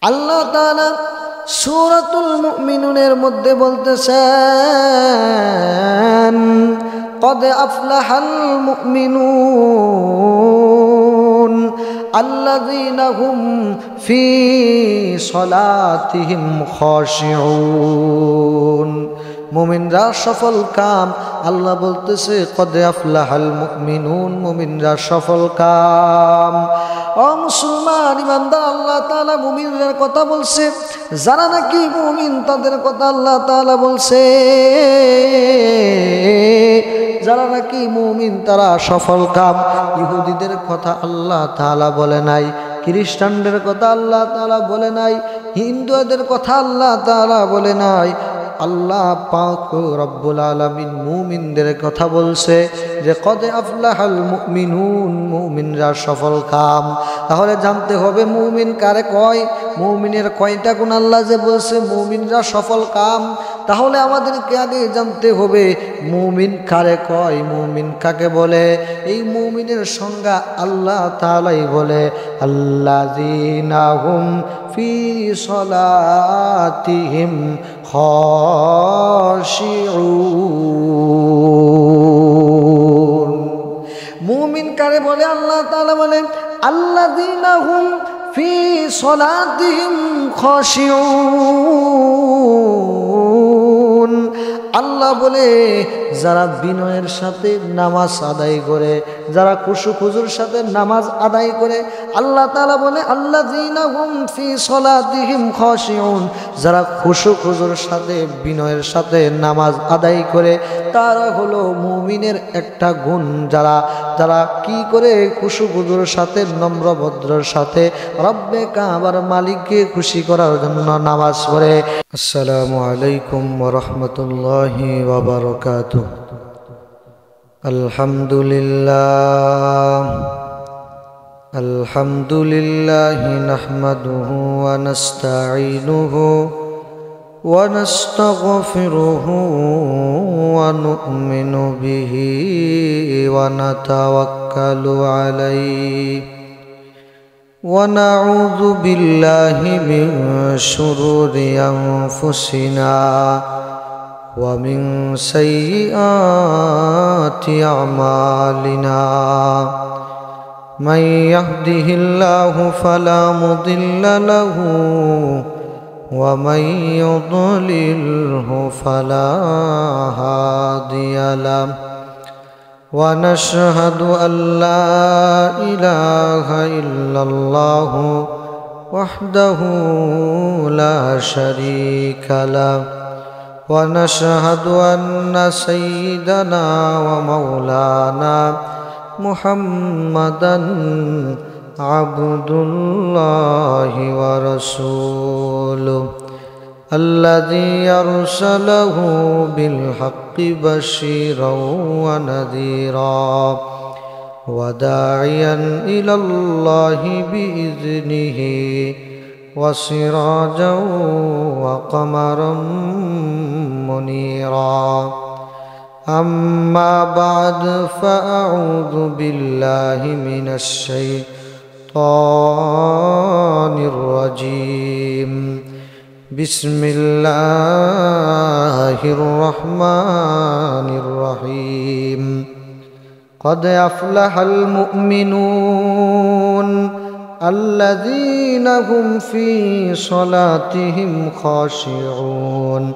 আল্লাহ তাআলা সূরাতুল মুমিনুনের মধ্যে বলতেছেন قد أفلح المؤمنون الذين هم في صلاتهم خاشعون মুমিনরা সফল কাম আল্লাহ বলতেছে কদ আফলাহাল মুমিনুন মুমিনরা সফল কাম ও মুসলমান ইমানদার আল্লাহ তাআলা মুমিনদের কথা বলছে যারা নাকি মুমিন তাদের কথা আল্লাহ তাআলা বলছে যারা নাকি মুমিন তারা সফল কাম ইহুদিদের কথা আল্লাহ তাআলা বলে নাই খ্রিস্টানদের কথা আল্লাহ তাআলা বলে নাই হিন্দুদের কথা আল্লাহ তাআলা বলে নাই আল্লাহ পাক রব্বুল আলামিন মুমিনদের কথা বলছে যে কদ আফলাহাল মুমিনুন মুমিনরা সফল কাম তাহলে জানতে হবে মুমিন কারে কয় মুমিনের কয়টা গুণ আল্লাহ যে বলছে মুমিনরা সফল কাম তাহলে আমাদেরকে আগে জানতে হবে মুমিন কারে কয় মুমিন কাকে বলে এই মুমিনের সংজ্ঞা আল্লাহ তাআলাই বলে আল্লাযীনা হুম ফি সলাতিহিম খাশিউন মুমিন কারে বলে আল্লাহ তাআলা বলে আল্লাযীনা হুম ফি সলাতিহিম খাশিউন আল্লাহ বলে যারা বিনয়ের সাথে নামাজ আদায় করে যারা খুশু খুজুর সাথে নামাজ আদায় করে আল্লাহ তাআলা বলে আল্লাযীনা হুম ফি সলাতিহিম খাশিউন যারা খুশু খুজুর সাথে বিনয়ের সাথে নামাজ আদায় করে তারা হলো মুমিনের একটা গুণ যারা যারা কি করে খুশু খুজুর সাথে নম্র ভদ্রর সাথে রব্বে কাবার মালিককে খুশি করার জন্য নামাজ পড়ে আসসালামু আলাইকুম ওয়া রাহমাতুল্লাহি ওয়া বারাকাতুহু আলহামদুলিল্লাহি নাহমাদুহু ওয়া নাস্তাঈনুহু ওয়া নাস্তাগফিরুহু ওয়া নু'মিনু বিহি ওয়া নাতাওয়াক্কালু আলাইহি ওয়া নাউযু বিল্লাহি মিন শুরুরি আনফুসিনা ومن سيئات أعمالنا من يهده الله فلا مضل له ومن يضلله فلا هادي له ونشهد أن لا إله إلا الله وحده لا شريك له ونشهد أن سيدنا ومولانا محمدا عبد الله ورسوله الذي أرسله بالحق بشيرا ونذيرا وداعيا إلى الله بإذنه وسراجا وقمرا منيرا أما بعد فأعوذ بالله من الشيطان الرجيم بسم الله الرحمن الرحيم قد أفلح المؤمنون الذين هم في صلاتهم خاشعون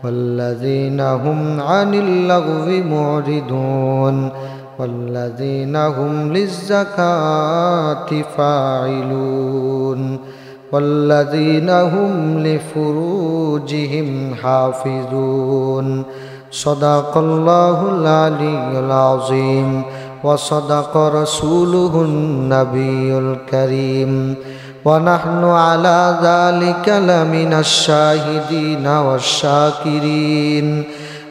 والذين هم عن اللغو معرضون والذين هم للزكاة فاعلون والذين هم لفروجهم حافظون صدق الله العلي العظيم وصدق رسوله النبي الكريم ونحن على ذلك لمن الشاهدين والشاكرين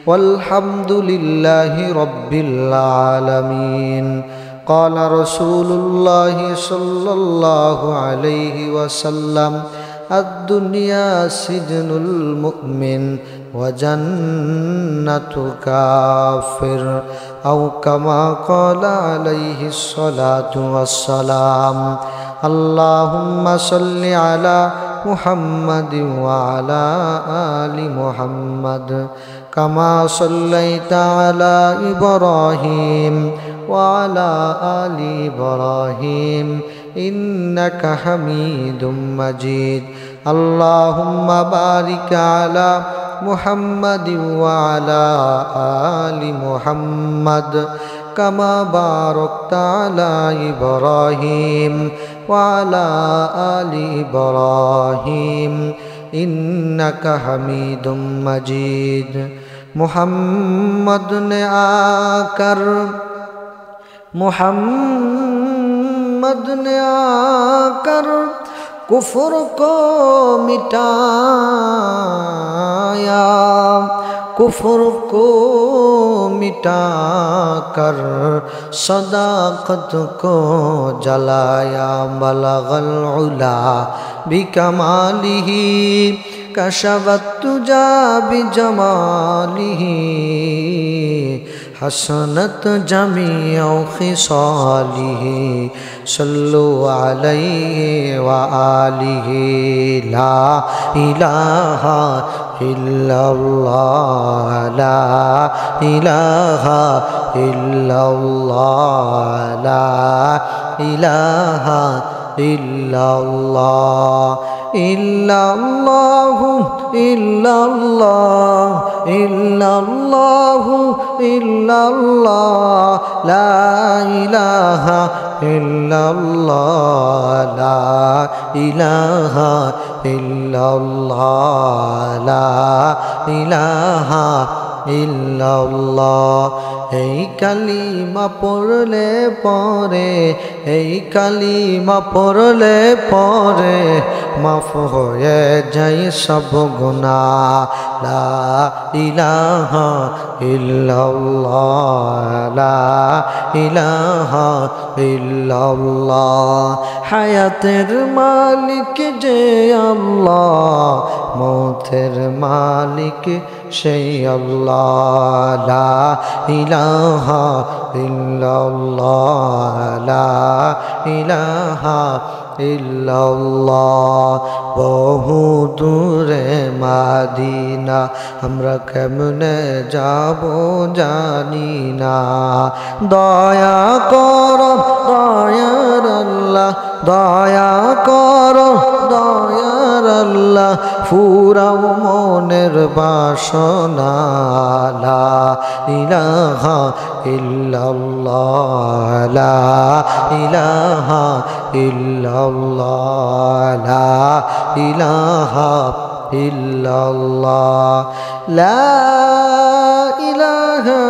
والحمد لله رب العالمين قال رسول الله صلى الله عليه وسلم الدنيا سجن المؤمن وجنة كافر أو كما قال عليه الصلاة والسلام اللهم صل على মুহাম্মাদিন ওয়া আলা আলি মুহাম্মাদ কামা সাল্লাইতা আলা ইব্রাহিম ওয়া আলা আলি ইব্রাহিম ইন্নাকা হামিদুম মাজিদ আল্লাহুম্মা বারিক আলা মুহাম্মাদিন ওয়া আলা আলি মুহাম্মাদ কামা বারাকতা আলা ইব্রাহিম ওয়া আলা আলি ইব্রাহিম ইন্নাকা হামিদুম মাজিদ মুহাম্মদ ने आकर कुफ्र को मिटाया कुफ्र को मिटाकर सदाकत को जलाया बलगल उला बिकमालिही कशवत तुजा बिजमालिही हसनत जमीअ खिसालिही सल्लु अलैहि व आलिहि ला इलाहा इल्लल्लाह ला इलाहा इल्लल्लाह ला इलाहा इल्लल्लाह इल्लल्लाहु इल्लल्लाह इल्लल्लाहु इल्लल्लाह ला इलाहा इल्लल्लाह ला इलाहा इल्लल्लाह ला इलाहा इल्लल्लाह এই কালিমা পড়লে পরে এই কালিমা পড়লে পরে মাফ হয়ে যায় সব গুনাহ লা ইলাহা ইল্লাল্লাহ লা ইলাহা ইল্লাল্লাহ হায়াতের মালিক যে আল্লাহ মৌতের মালিক সেই আল্লাহ লা ইলাহা ইল্লাল্লাহ লা ইলাহা ইল্লাল্লাহ বহু দূরে মাদিনা আমরা কেমনে যাব জানি না দয়া করো দয়ার আল্লাহ দয়া করো দয়ার আল্লাহ ফুরাও মনের বাসনা লা ইলাহা ইল্লাল্লাহ লা ইলাহা ইল্লাল্লাহ লা ইলাহা ইল্লাল্লাহ লা ইলাহা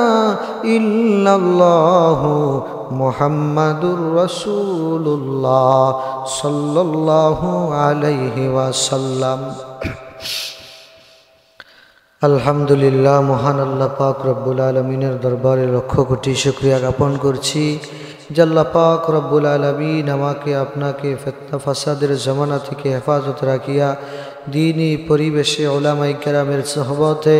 ইল্লাল্লাহু মুহাম্মাদুর রাসূলুল্লাহ সাল্লাল্লাহু আলাইহি ওয়াসাল্লাম। আলহামদুলিল্লাহ, মহান আল্লাহ পাক রব্বুল আলমিনের দরবারে লক্ষ কোটি শুকরিয়া জ্ঞাপন করছি যে আল্লাহ পাক রব্বুল আলমিন আমাকে আপনাকে ফিতনা ফাসাদের জমানা থেকে হেফাজত রাখিয়া দ্বীনি পরিবেশে উলামায়ে কেরামের সোহবতে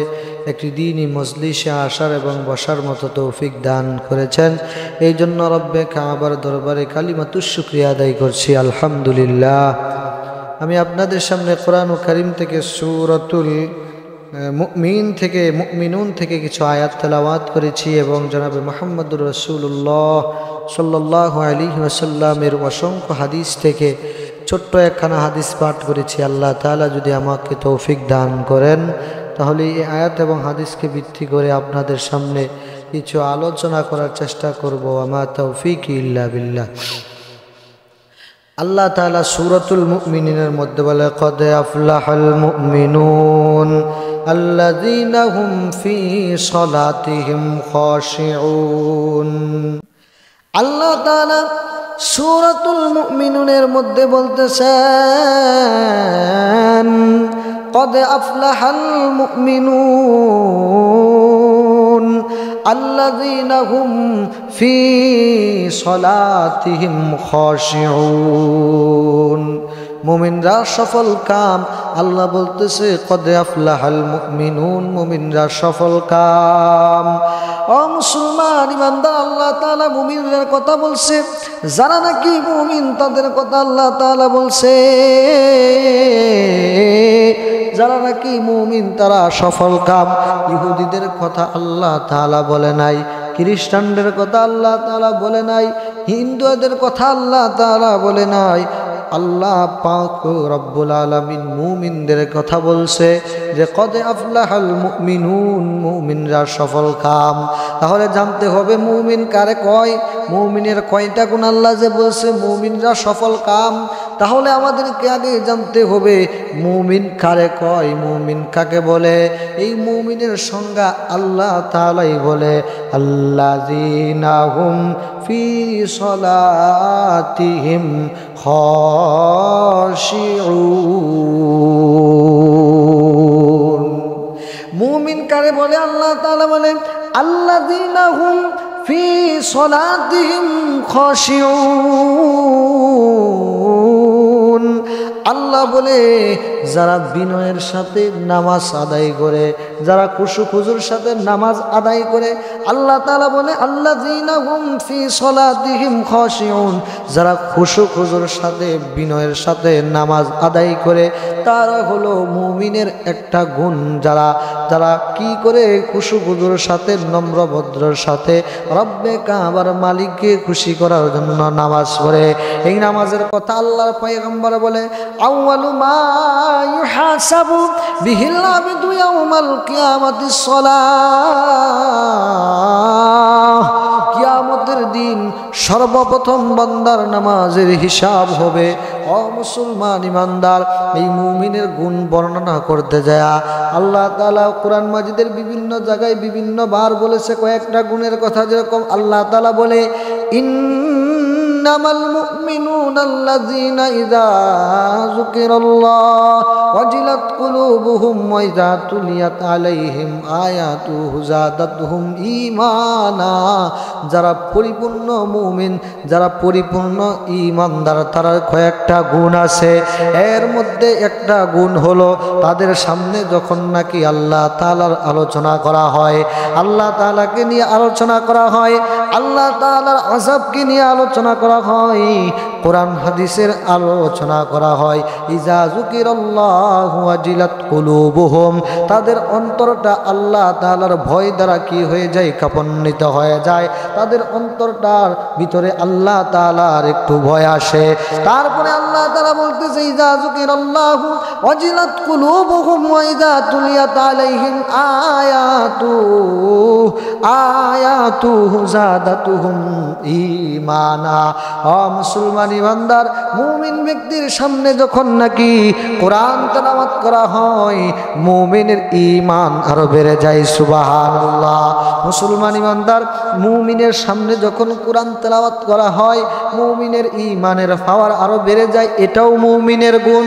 একটি দ্বীনি মজলিসে আসার এবং বসার মতো তৌফিক দান করেছেন। এই জন্য রব্বে কাবার দরবারে কালিমাতুশ শুকরিয়া আদায় করছি আলহামদুলিল্লাহ। আমি আপনাদের সামনে কোরআন ও কারীম থেকে সূরাতুল মুমিনুন থেকে কিছু আয়াত তেলাওয়াত করেছি এবং জনাবে মুহাম্মদুর রাসূলুল্লাহ সাল্লাল্লাহু আলাইহি ওয়াসাল্লামের অসংখ্য হাদিস থেকে ছোট্ট একখানা হাদিস পাঠ করেছি। আল্লাহ তাআলা যদি আমাকে তৌফিক দান করেন তাহলে এই আয়াত এবং হাদিসকে ভিত্তি করে আপনাদের সামনে কিছু আলোচনা করার চেষ্টা করব। আমা তৌফিকি ইল্লা বিল্লাহ। আল্লাহ তাআলা সূরাতুল মুমিনুনের মধ্যে বলে কদ আফলাহাল মুমিনুন আল্লাযীনা হুম ফী সালাতিহিম খাশিউন। আল্লাহ তাআলা সূরাতুল মুমিনুনের মধ্যে বলতেছেন কদ আফলাহাল মুমিনুন আল্লাযীনা হুম ফী সালাতিহিম খাশিউন। মুমিনরা সফল কাম। আল্লাহ বলতেছে কদ আফলাহাল মুমিনুন, মুমিনরা সফল কাম। ও মুসলমান ইমানদার, আল্লাহ তাআলা মুমিনদের কথা বলছে, যারা নাকি মুমিন তাদের কথা আল্লাহ তাআলা বলছে যারা নাকি মুমিন তারা সফল কাম। ইহুদিদের কথা আল্লাহ তাআলা বলে নাই, খ্রিস্টানদের কথা আল্লাহ তাআলা বলে নাই, হিন্দুদের কথা আল্লাহ তাআলা বলে নাই। আল্লাহ পাক রব্বুল আলামিন মুমিনদের কথা বলছে যে কদ আফলাহাল মুমিনুন, মুমিনরা সফল কাম। তাহলে জানতে হবে মুমিন কারে কয়, মুমিনের কয়টা গুণ আল্লাহ যে বলছে মুমিনরা সফল কাম। তাহলে আমাদেরকে আগে জানতে হবে মুমিন কারে কয়, মুমিন কাকে বলে। এই মুমিনের সংজ্ঞা আল্লাহ তাআলাই বলে, আল্লাযীনা হুম ফি সলাতিহিম খাশিউন। মুমিন কারে বলে আল্লাহ তাআলা বলে আল্লাযীনা হুম ফি সলাতিহিম খাশিউন। আল্লাহ বলে যারা বিনয়ের সাথে নামাজ আদায় করে, যারা খুশু খুজুর সাথে নামাজ আদায় করে। আল্লাহ তাআলা বলে আল্লাযীনা হুম ফি সলাতিহিম খাশিউন, যারা খুশু খুজুর সাথে বিনয়ের সাথে নামাজ আদায় করে তারা হলো মুমিনের একটা গুণ। যারা যারা কি করে খুশু খুজুর সাথে নম্র ভদ্রের সাথে রব্বে কাবার মালিককে খুশি করার জন্য নামাজ পড়ে। এই নামাজের কথা আল্লাহর পয়গম্বর বলে আউয়ালু মা ইউহাসাবু বিহিল আবদু ইয়াউমাল কিয়ামাতিস সালাহ। কিয়ামতের দিন সর্বপ্রথম বান্দার নামাজের হিসাব হবে। ও মুসলমান ইমানদার, এই মুমিনের গুণ বর্ণনা করতে যায় আল্লাহ তাআলা কোরআন মাজিদের বিভিন্ন জায়গায় বিভিন্ন বার বলেছে কয়েকটা গুণের কথা। যেরকম আল্লাহ তাআলা বলে ইন্নামাল মুমিনুনা আল্লাযীনা ইযা যুকিরাল্লাহ ওয়াজিলাত কুলুবুহুম ওয়া ইযা তুলিয়াত আলাইহিম আয়াতুহু যাদাতুহুম ঈমানা। যারা পরিপূর্ণ মুমিন, যারা পরিপূর্ণ ঈমানদার, তার কয়েকটা গুণ আছে। এর মধ্যে একটা গুণ হলো তাদের সামনে যখন নাকি আল্লাহ তাআলার আলোচনা করা হয়, আল্লাহ তাআলাকে নিয়ে আলোচনা করা হয়, আল্লাহ তাআলার আযাবকে নিয়ে আলোচনা করা হয়, কোরআন হাদিসের আলোচনা করা হয়, ইজা যুকিরাল্লাহু ওয়াজিলাত কুলুবুহুম, তাদের অন্তরটা আল্লাহ তাআলার ভয় দ্বারা কি হয়ে যায়, কাঁপান্বিত হয়ে যায়। তাদের অন্তরটার ভিতরে আল্লাহ তাআলার একটু ভয় আসে। তারপরে আল্লাহ তাআলা বলতেছে ইজা যুকিরাল্লাহু ওয়াজিলাত কুলুবুহুম ওয়া ইজা তুলিয়াত আলাইহিম আয়াতুহু যাদাতুহুম ঈমানা। ও মুসলমান ইমানদার, মুমিন ব্যক্তির সামনে যখন নাকি কোরআন তেলাওয়াত করা হয় মুমিনের ঈমান আরো বেড়ে যায়। সুবহানাল্লাহ। মুসলমান ইমানদার, মুমিনের সামনে যখন কোরআন তেলাওয়াত করা হয় মুমিনের ঈমানের পাওয়ার আরো বেড়ে যায়। এটাও মুমিনের গুণ।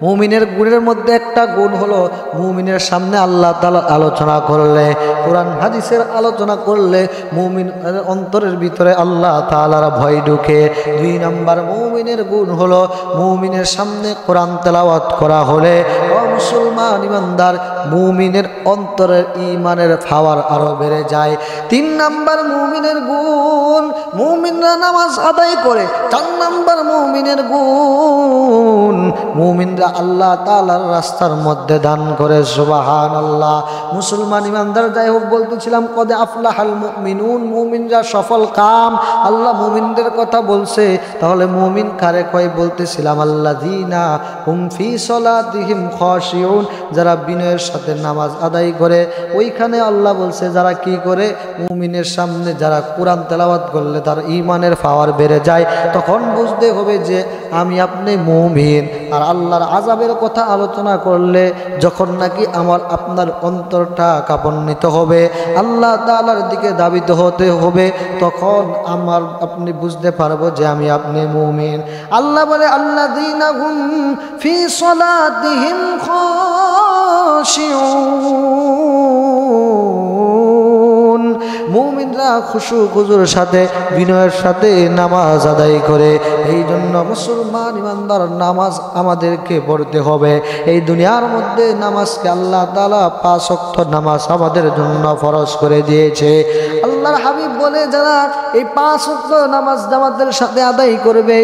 মুমিনের গুণের মধ্যে একটা গুণ হলো মুমিনের সামনে আল্লাহ তাআলা আলোচনা করলে, কোরআন হাদিসের আলোচনা করলে মুমিনের অন্তরের ভিতরে আল্লাহ তাআলার ভয় ঢুকে। 2 নাম্বার মুমিনের গুণ হলো মুমিনের সামনে কোরআন তেলাওয়াত করা হলে ও মুসলমান ইমানদার মুমিনের অন্তরের ঈমানের পাওয়ার আরো বেড়ে যায়। 3 নাম্বার মুমিনের গুণ, মুমিনরা নামাজ আদায় করে। 4 নাম্বার মুমিনের গুণ, মুমিনরা আল্লাহ তাআলার রাস্তার মধ্যে দান করে। সুবহানাল্লাহ। মুসলমান ইমানদার, যাই হোক বলতেছিলাম কদ আফলাহাল মুমিনুন, মুমিনরা সফল কাম। আল্লাহ মুমিনদের কথা বলছে, তাহলে মুমিন কারে কয় বলতেছিলাম আল্লাযীনা হুম ফি সলাতিহিম খাশিউন, যারা বিনয়ের সাথে নামাজ আদায় করে। ওইখানে আল্লাহ বলছে যারা কি করে, মুমিনের সামনে যারা কোরআন তেলাওয়াত করলে তার ঈমানের পাওয়ার বেড়ে যায়। তখন বুঝতে হবে যে আমি আপনি মুমিন। আর আল্লাহর আযাবের কথা আলোচনা করলে যখন নাকি আমার আপনার অন্তরটা কাঁপান্বিত হবে, আল্লাহ তাআলার দিকে ধাবিত হতে হবে, তখন আমার আপনি বুঝতে পারবো যে আমি আপনি মুমিন। আল্লাহ বলে আল্লাযীনা হুম ফি সলাতিহিম খাশিউন, মুমিনরা খুশু খুজুর সাথে বিনয়ের সাথে নামাজ আদায় করে। এই জন্য মুসলমান ইমানদার নামাজ আমাদেরকে পড়তে হবে। এই দুনিয়ার মধ্যে নামাজকে আল্লাহ তাআলা 5 ওয়াক্ত নামাজ আমাদের জন্য ফরজ করে দিয়েছে। আল্লাহর হাবিব বলে যারা এই 5 ওয়াক্ত নামাজ জামাতের সাথে আদায় করবে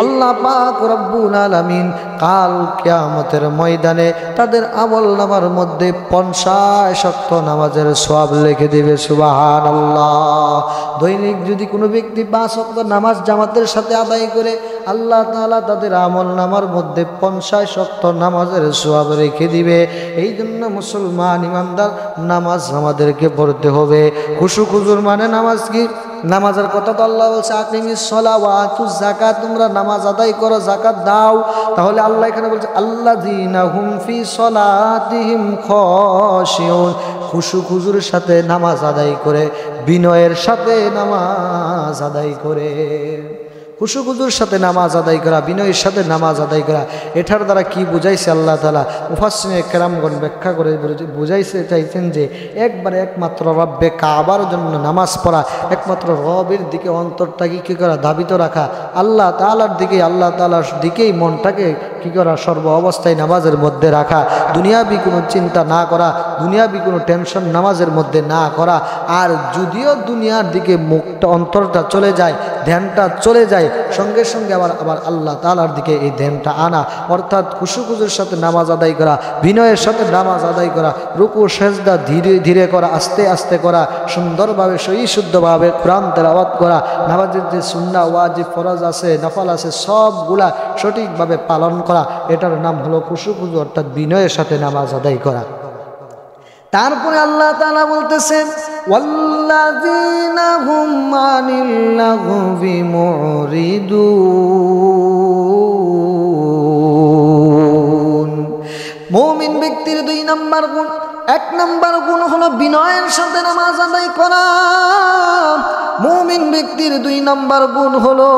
আল্লাহ পাক রব্বুল আলামিন কাল কিয়ামতের ময়দানে তাদের আমলনামার মধ্যে 50 ওয়াক্ত নামাজের সওয়াব লিখে দিবে। সুবহানাল্লাহ। দৈনিক যদি কোনো ব্যক্তি 5 ওয়াক্ত নামাজ জামাতের সাথে আদায় করে, আল্লাহ তাআলা তাদের আমলনামার মধ্যে 50 ওয়াক্ত নামাজের সওয়াব রেখে দিবে। এই জন্য মুসলমান ইমানদার নামাজ আমাদেরকে পড়তে হবে। খুশু খুজুর মানে নামাজ কি? নামাজের কথা তো আল্লাহ বলছে আকিমিস সালাহ ওয়া আতুজ যাকাত, তোমরা নামাজ আদায় করো, যাকাত দাও। তাহলে আল্লাহ এখানে বলছে আল্লাযীনা হুম ফি সলাতিহিম খাশিউন, খুশু খুজুর সাথে নামাজ আদায় করে, বিনয়ের সাথে নামাজ আদায় করে। খুশু খুজুর সাথে নামাজ আদায় করা, বিনয়ের সাথে নামাজ আদায় করা, এটার দ্বারা কি বুঝাইছে আল্লাহ তাআলা? মুফাসসিরে কেরামগণ ব্যাখ্যা করে বুঝাইছে চাইছেন যে একমাত্র রব্বে কাবার জন্য নামাজ পড়া, একমাত্র রবের দিকে অন্তরটাকে কী করা? ধাবিত রাখা, আল্লাহ তাআলার দিকেই মনটাকে কী করা? সর্ব অবস্থায় নামাজের মধ্যে রাখা, দুনিয়াবি কোনো চিন্তা না করা, দুনিয়াবি কোনো টেনশন নামাজের মধ্যে না করা। আর যদিও দুনিয়ার দিকে মুখটা অন্তরটা চলে যায়, ধ্যানটা চলে যায়, সঙ্গে সঙ্গে আবার আল্লাহ তাআলার দিকে এই ধ্যানটা আনা, অর্থাৎ খুশু খুজুর সাথে নামাজ আদায় করা, বিনয়ের সাথে নামাজ আদায় করা, রুকু সেজদা ধীরে ধীরে করা, আস্তে আস্তে করা, সুন্দরভাবে শুদ্ধভাবে কোরআন তেলাওয়াত করা, নামাজের যে সুন্নাহ ওয়াজিব ফরজ আছে, নফল আছে, সবগুলা সঠিকভাবে পালন করা, এটার নাম হলো খুশু খুজু, অর্থাৎ বিনয়ের সাথে নামাজ আদায় করা। তারপরে আল্লাহ তাআলা বলতেছেন ওয়াল্লাযীনা হুম আনিল লাগবি মুরিদুন। মুমিন ব্যক্তির 2 নম্বর গুণ, 1 নম্বর গুণ হলো বিনয়ের সাথে নামাজ আদায় করা। মুমিন ব্যক্তির 2 নম্বর গুণ হলো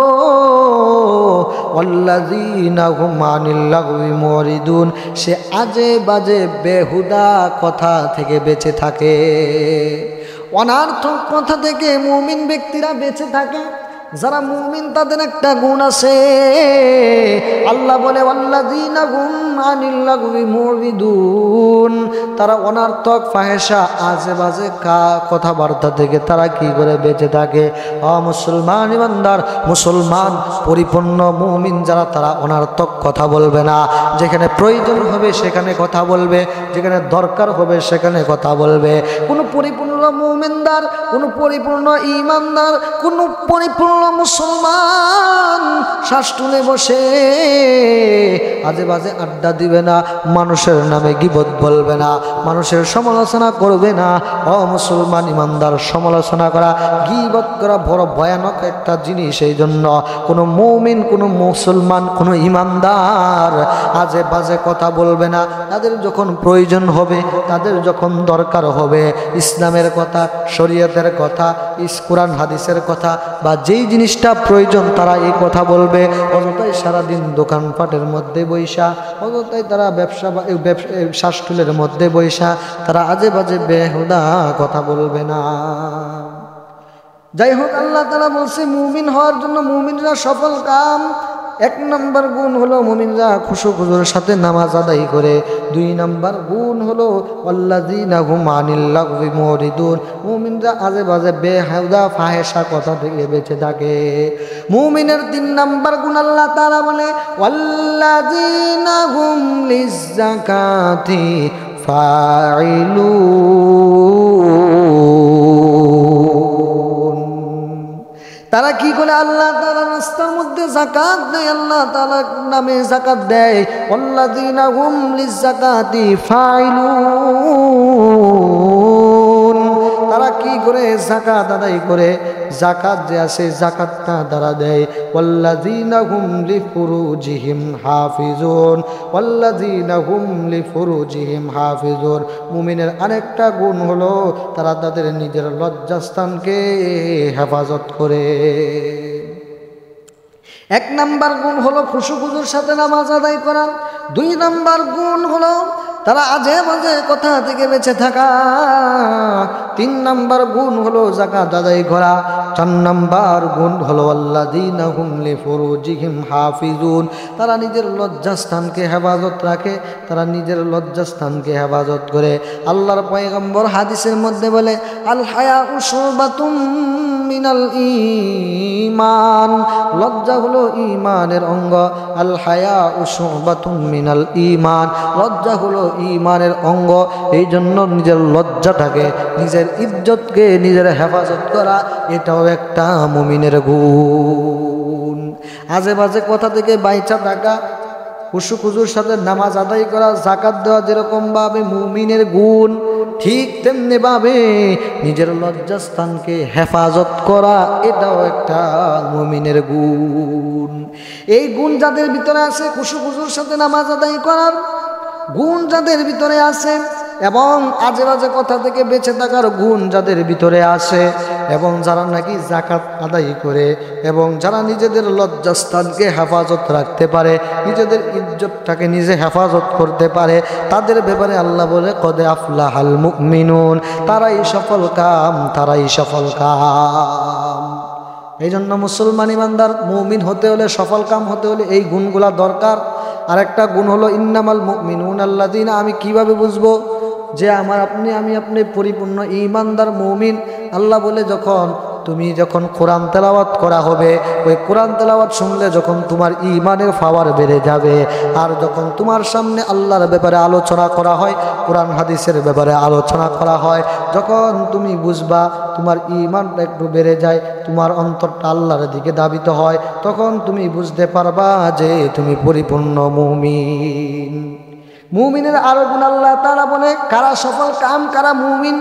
ওয়াল্লাযীনা হুম আনিল লাগবি মুরিদুন, সে আজে বাজে বেহুদা কথা থেকে বেঁচে থাকে, অনার্থক কথা থেকে মুমিন ব্যক্তিরা বেঁচে থাকে। যারা মুমিন তাদের একটা গুণ আছে, আল্লাহ বলে ওয়াল্লাযীনা হুম আনিল লাগবি মুরিদুন, তারা অনার্থক ফাহেসা আজে বাজে কথাবার্তা থেকে তারা কি করে বেঁচে থাকে। মুসলমান ইমানদার, মুসলমান পরিপূর্ণ মুমিন যারা, তারা অনার্থক কথা বলবে না। যেখানে প্রয়োজন হবে সেখানে কথা বলবে, যেখানে দরকার হবে সেখানে কথা বলবে। কোনো পরিপূর্ণ মুমিনদার, কোনো পরিপূর্ণ ইমানদার, কোনো পরিপূর্ণ মুসলমান শ্বাস তুলে বসে আজে বাজে আড্ডা দিবে না, মানুষের নামে গীবত বলবে না, মানুষের সমালোচনা করবে না। মুসলমান ইমানদার, সমালোচনা করা, গীবত করা বড় ভয়ানক একটা জিনিস। এই জন্য কোনো মুমিন, কোনো মুসলমান, কোনো ইমানদার আজে বাজে কথা বলবে না। তাদের যখন প্রয়োজন হবে, তাদের যখন দরকার হবে, ইসলামের কথা, শরীয়তের কথা, কোরআন হাদিসের কথা, বা যেই জিনিসটা প্রয়োজন তারা এই কথা বলবে। অযথাই সারাদিন দোকানপাটের মধ্যে বৈশা, অযথাই তারা ব্যবসা শ্বাসটুলের মধ্যে বৈশা তারা আজে বাজে বেহুদা কথা বলবে না। যাই হোক, আল্লাহ তাআলা বলছে মুমিন হওয়ার জন্য মুমিনরা সফল কাম। 1 নম্বর গুণ হলো মুমিনরা খুশু খুজুর সাথে নামাজ আদায় করে। 2 নম্বর গুণ হলো ওয়াল্লাযীনা হুম আনিল লাগবি মুরিদুন, মুমিনরা আজে বাজে বেহুদা ফাহেসা কথা থেকে বেঁচে থাকে। মুমিনের 3 নম্বর গুণ আল্লাহ তাআলা বলে ওয়াল্লাযীনা হুম লিয-যাকাতি ফাইলুন, তারা কি করে? আল্লাহ তাআলার রাস্তার মধ্যে যাকাত দেয়, আল্লাহ তাআলার নামে যাকাত দেয়। ওয়াল্লাযীনা হুম লিয-যাকাতি ফাইলুন, তারা কি করে? যাকাত আদায় করে। যাকাত যে আছে, যাকাতটা তারা দেয়। ওয়াল্লাযীনা হুম লিফুরুজিহিম হাফিজুন, ওয়াল্লাযীনা হুম লিফুরুজিহিম হাফিজুন। মুমিনের আরেকটা গুণ হলো তারা তাদের নিজের লজ্জাস্থানকে হেফাজত করে। 1 নম্বর গুণ হলো খুশু খুজুর সাথে নামাজ আদায় করা। 2 নম্বর গুণ হলো তারা আজে বাজে কথা থেকে বেঁচে থাকা। 3 নম্বর গুণ হলো যাকাত আদায় করা। 4 নম্বর গুণ হলো আল্লাযীনা হুম লিফুরুজিহিম হাফিজুন, তারা নিজের লজ্জাস্থানকে হেফাজত রাখে, তারা নিজের লজ্জাস্থানকে হেফাজত করে। আল্লাহর পয়গম্বর হাদিসের মধ্যে বলে আল হায়াউ শুবাতুম মিনাল ঈমান, লজ্জা হলো ঈমানের অঙ্গ। আল হায়াউ শুবাতুম মিনাল ঈমান, লজ্জা হলো ঈমানের অঙ্গ। এই জন্য নিজের লজ্জাটাকে, নিজের ইজ্জতকে, নিজের হেফাজত করা, এটাও একটা মুমিনের গুণ। আজে বাজে কথা থেকে বাইচা থাকা, খুশু খুজুর সাথে নামাজ আদায় করা, যাকাত দেওয়া যেরকমভাবে মুমিনের গুণ, ঠিক তেমনিভাবে নিজের লজ্জাস্থানকে হেফাজত করা, এটাও একটা মুমিনের গুণ। এই গুণ যাদের ভিতরে আছে, খুশু খুজুর সাথে নামাজ আদায় করার গুণ যাদের ভিতরে আছে, এবং আজে বাজে কথা থেকে বেঁচে থাকার গুণ যাদের ভিতরে আসে, এবং যারা নাকি যাকাত আদায় করে, এবং যারা নিজেদের লজ্জাস্থানকে হেফাজত রাখতে পারে, নিজেদের ইজ্জতটাকে নিজে হেফাজত করতে পারে, তাদের ব্যাপারে আল্লাহ বলে কদে আফলাহাল মুমিনুন, তারাই সফল কাম, তারাই সফল কাম। এই জন্য মুসলমান ইমানদার মুমিন হতে হলে, সফল কাম হতে হলে এই গুণগুলা দরকার। আরেকটা গুণ হলো ইন্নামাল মুমিনুন আল্লাযীনা, আমি কিভাবে বুঝবো যে আমি আপনি পরিপূর্ণ ঈমানদার মুমিন? আল্লাহ বলে যখন কোরআন তেলাওয়াত করা হবে, ওই কোরআন তেলাওয়াত শুনলে যখন তোমার ঈমানের পাওয়ার বেড়ে যাবে, আর যখন তোমার সামনে আল্লাহর ব্যাপারে আলোচনা করা হয়, কোরআন হাদিসের ব্যাপারে আলোচনা করা হয়, যখন তুমি বুঝবা তোমার ঈমানটা একটু বেড়ে যায়, তোমার অন্তরটা আল্লাহর দিকে ধাবিত হয়, তখন তুমি বুঝতে পারবা যে তুমি পরিপূর্ণ মুমিন। মুমিনের আরো গুণ আল্লাহ তাআলা বলে, কারা সফল কাম, কারা মুমিন,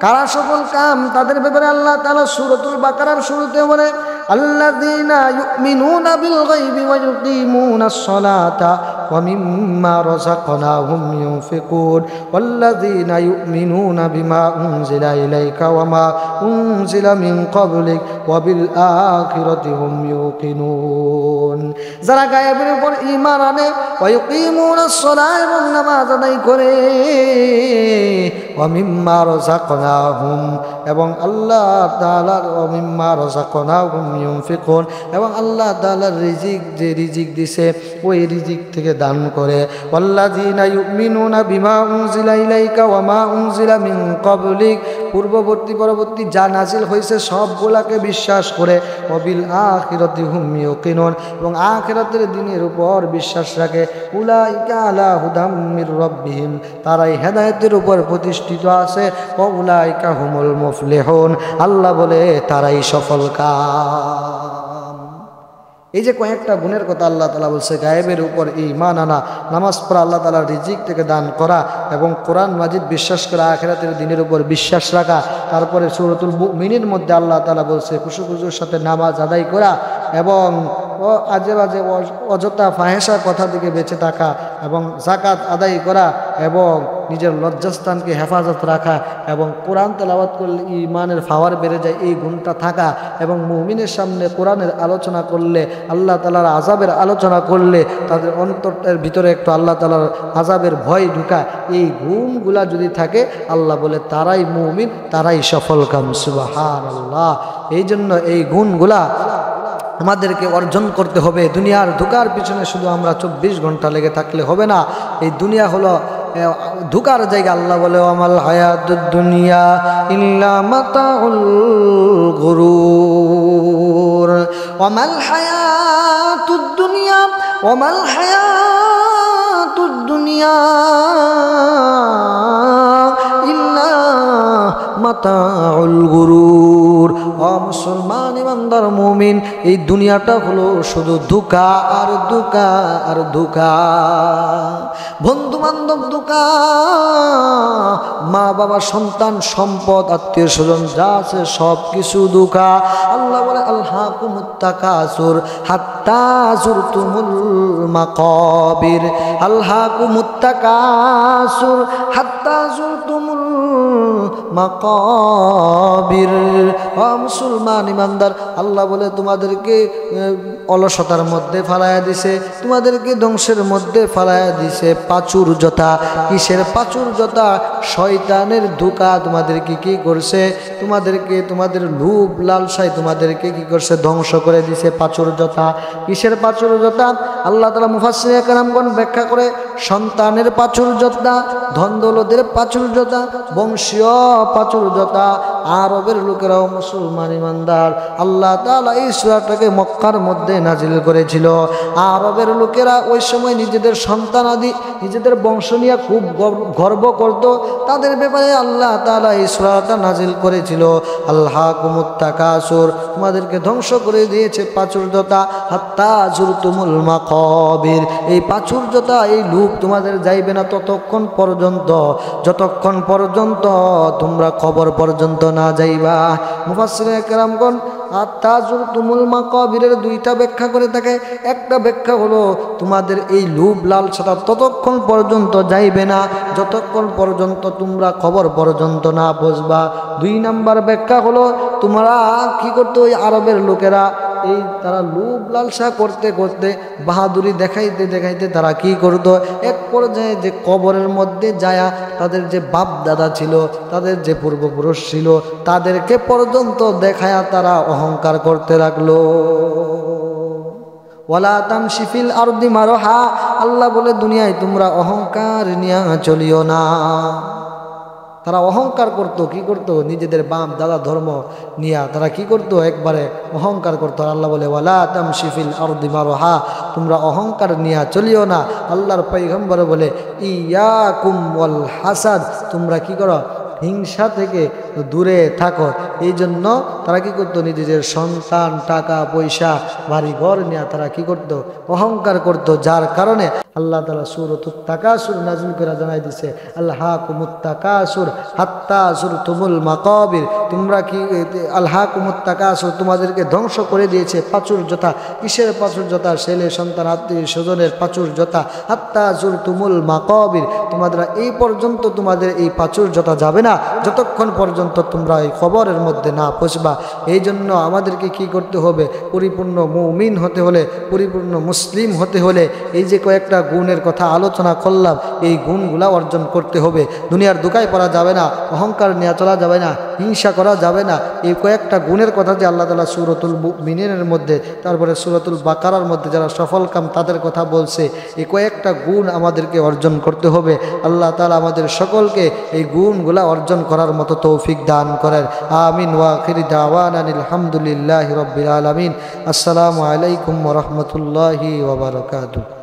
কারা সফল কাম, তাদের ব্যাপারে আল্লাহ তাআলা সূরাতুল বাকারার শুরুতে বলে, আল্লাযীনা ইউমিনুনা বিল গায়বি ওয়া ইউকিমুনাস সালাতা ওয়া মিম্মা রাযাকনাহুম ইউনফিকুন ওয়াল্লাযীনা ইউমিনুনা বিমা উনজিলা ইলাইকা ওয়া মা উনজিলা মিন ক্বাবলিক ওয়া বিল আখিরাতি হুম ইউকিনুন। যারা গায়েবের উপর ঈমান আনে, ওয়া ইউকিমুনাস সালাহ, এবং নামাজ আদায় করে, ওয়া মিম্মা রাযাকনাহুম, এবং আল্লাহ তাআলার ওয়া মিম্মা রাযাকনাহুম ইউনফিকুন, এবং আল্লাহ তাআলার রিজিক, যে রিজিক দিছে ওই রিজিক থেকে দান করে। ওয়াল্লাযীনা ইউমিনুনা বিমা উনজিলা ইলাইকা ওয়া মা উনজিলা মিন ক্বাবলিক, পূর্ববর্তী পরবর্তী যা নাজিল হয়েছে সবগুলাকে বিশ্বাস করে। ওয়া বিল আখিরাতি হুম ইউকিনুন, এবং আখিরাতের দিনের উপর বিশ্বাস রাখে। উলাইকা আলা হুদাম মির রাব্বিহিম, তারাই হেদায়েতের উপর প্রতিষ্ঠিত আছে। ওয়া উলাইকা হুমুল মুফলিহুন, আল্লাহ বলে তারাই সফল কাম। এই যে কয়েকটা গুণের কথা আল্লাহ তাআলা বলছে, গায়েবের উপর ঈমান আনা, নামাজ পড়া, আল্লাহ তাআলার রিজিক থেকে দান করা, এবং কোরআন মাজিদ বিশ্বাস করা, আখিরাতের দিনের উপর বিশ্বাস রাখা। তারপরে সূরাতুল মুমিনের মধ্যে আল্লাহ তাআলা বলছে খুশু খুজুর সাথে নামাজ আদায় করা, এবং আজে বাজে অযথা ফাহেসা কথা থেকে বেঁচে থাকা, এবং যাকাত আদায় করা, এবং নিজের লজ্জাস্থানকে হেফাজত রাখা, এবং কোরআন তেলাওয়াত করলে ঈমানের পাওয়ার বেড়ে যায়, এই গুণটা থাকা, এবং মুমিনের সামনে কোরআনের আলোচনা করলে, আল্লাহ তাআলার আযাবের আলোচনা করলে তাদের অন্তরের ভিতরে একটু আল্লাহ তাআলার আযাবের ভয় ঢুকা, এই গুণগুলা যদি থাকে, আল্লাহ বলে তারাই মুমিন, তারাই সফল কাম। সুবহানাল্লাহ। এই জন্য এই গুণগুলা আমাদেরকে অর্জন করতে হবে। দুনিয়ার ধোঁকার পিছনে শুধু আমরা 24 ঘন্টা লেগে থাকলে হবে না। এই দুনিয়া হলো ধোঁকার জায়গা। আল্লাহ বলে আমাল হায়াতুদ দুনিয়া ইল্লা মাতাউল গুরুর, ওয়ামাল হায়াতুদ দুনিয়া, ওয়ামাল হায়াতুদ দুনিয়া ইল্লা মাতাউল গুরুর। ও মুসলমান ইমানদার মুমিন, এই দুনিয়াটা হলো শুধু ধোঁকা আর ধোঁকা আর ধোঁকা। বন্ধু বান্ধব ধোঁকা, মা বাবা সন্তান সম্পদ আত্মীয় স্বজন যা আছে সব কিছু ধোঁকা। আল্লাহ বলে আলহাকুমুত তাকাসুর হাত্তা যুরতুমুল মাকাবির, আলহাকুমুত তাকাসুর হাত্তা যুরতুমুল মাকাবির। ও মুসলমান ইমানদার, আল্লাহ বলে তোমাদেরকে অলসতার মধ্যে ফালাইয়া দিছে, তোমাদেরকে ধ্বংসের মধ্যে ফালাইয়া দিছে প্রাচুর্যতা। কিসের প্রাচুর্যতা? শয়তানের ধোঁকা তোমাদেরকে কি করছে? তোমাদেরকে তোমাদের লোভ লালসায় তোমাদেরকে কি করছে? ধ্বংস করে দিছে। প্রাচুর্যতা। কিসের প্রাচুর্যতা? আল্লাহ তাআলা মুফাসসিরে কেরামগণ ব্যাখ্যা করে, সন্তানের প্রাচুর্যতা, ধন দৌলতের প্রাচুর্যতা, বংশীয় প্রাচুর্যতা, আরবের লোকেরাও মুসলমান ইমানদার। আল্লাহ তাআলা এই সূরাটাকে মক্কার মধ্যে নাজিল করেছিল। আরবের লোকেরা ওই সময় নিজেদের সন্তানাদি নিজেদের বংশ নিয়ে খুব গর্ব করত। তাদের ব্যাপারে আল্লাহ তাআলা এই সূরাটা নাজিল করেছিল, আলহাকুমুত তাকাসুর, তোমাদেরকে ধ্বংস করে দিয়েছে প্রাচুর্যতা, হাত্তা যুরতুমুল মাকাবির, এই প্রাচুর্যতা এই লোভ তোমাদের যাইবে না ততক্ষণ পর্যন্ত যতক্ষণ পর্যন্ত তোমরা কবর পর্যন্ত না যাইবা। মুফাসসিরিনে কেরামগণ হাত্তা যুরতুমুল মাকাবিরের দুইটা ব্যাখ্যা করে থাকে। একটা ব্যাখ্যা হলো তোমাদের এই লোভ লালসাটা ততক্ষণ পর্যন্ত যাইবে না যতক্ষণ পর্যন্ত তোমরা কবর পর্যন্ত না পৌঁছবা। দুই নাম্বার ব্যাখ্যা হলো তোমরা কি করতো, ওই আরবের লোকেরা এই তারা লোভ লালসা করতে করতে বাহাদুরি দেখাইতে দেখাইতে তারা কি করতো, এক পর্যায়ে যে কবরের মধ্যে যায়া তাদের যে বাপ দাদা ছিল, তাদের যে পূর্বপুরুষ ছিল, তাদেরকে পর্যন্ত দেখায়া তারা অহংকার করতে লাগলো। ওয়ালা তামশি ফিল আরদি মারহা, আল্লাহ বলে দুনিয়ায় তোমরা অহংকার নিয়ে চলিও না। তারা অহংকার করতো, কি করতো, নিজেদের বাপ দাদা ধর্ম নিয়া তারা কি করতো, একবারে অহংকার করতো। আল্লাহ বলে ওয়ালা তামশি ফিল আরদি মারহা, তোমরা অহংকার নিয়া চলিও না। আল্লাহর পয়গম্বর বলে ইয়াকুম ওয়াল হাসাদ, তোমরা কি করো, হিংসা থেকে দূরে থাকো। এই জন্য তারা কি করতো, নিজেদের সন্তান টাকা পয়সা বাড়ি ঘর নিয়ে তারা কি করতো, অহংকার করতো। যার কারণে আল্লাহ তাআলা সূরাতুত তাকাসুর নাযিল করে জানাই দিছে, আলহাকুমুত তাকাসুর হাত্তা যুরতুমুল মাকাবির, তোমরা কি আলহাকুমুত তাকাসুর, তোমাদেরকে ধ্বংস করে দিয়েছে প্রাচুর্যতা। কিসের প্রাচুর্যতা? ছেলে সন্তান আত্মীয় স্বজনের প্রাচুর্যতা। হাত্তা যুরতুমুল মাকাবির, তোমাদের এই পর্যন্ত তোমাদের এই প্রাচুর্যতা যাবে না যতক্ষণ পর্যন্ত তোমরা এই কবরের মধ্যে না পৌঁছবা। এই জন্য আমাদেরকে কি করতে হবে, পরিপূর্ণ মুমিন হতে হলে, পরিপূর্ণ মুসলিম হতে হলে এই যে কয়েকটা গুণের কথা আলোচনা করলাম, এই গুণগুলা অর্জন করতে হবে। দুনিয়ার দোকায় পড়া যাবে না, অহংকার নিয়ে চলা যাবে না, হিংসা করা যাবে না। এই কয়েকটা গুণের কথা যে আল্লাহ তাআলা সূরাতুল মুমিনের মধ্যে, তারপরে সূরাতুল বাকারার মধ্যে যারা সফল কাম তাদের কথা বলছে, এই কয়েকটা গুণ আমাদেরকে অর্জন করতে হবে। আল্লাহ তাআলা আমাদের সকলকে এই গুণগুলা অর্জন করার মতো তৌফিক দান করেন। আমিন। ওয়া আখিরি দাওয়ানা আলহামদুলিল্লাহি রাব্বিল আলামিন। আসসালামু আলাইকুম ওয়া রাহমাতুল্লাহি ওয়া বারাকাতুহু।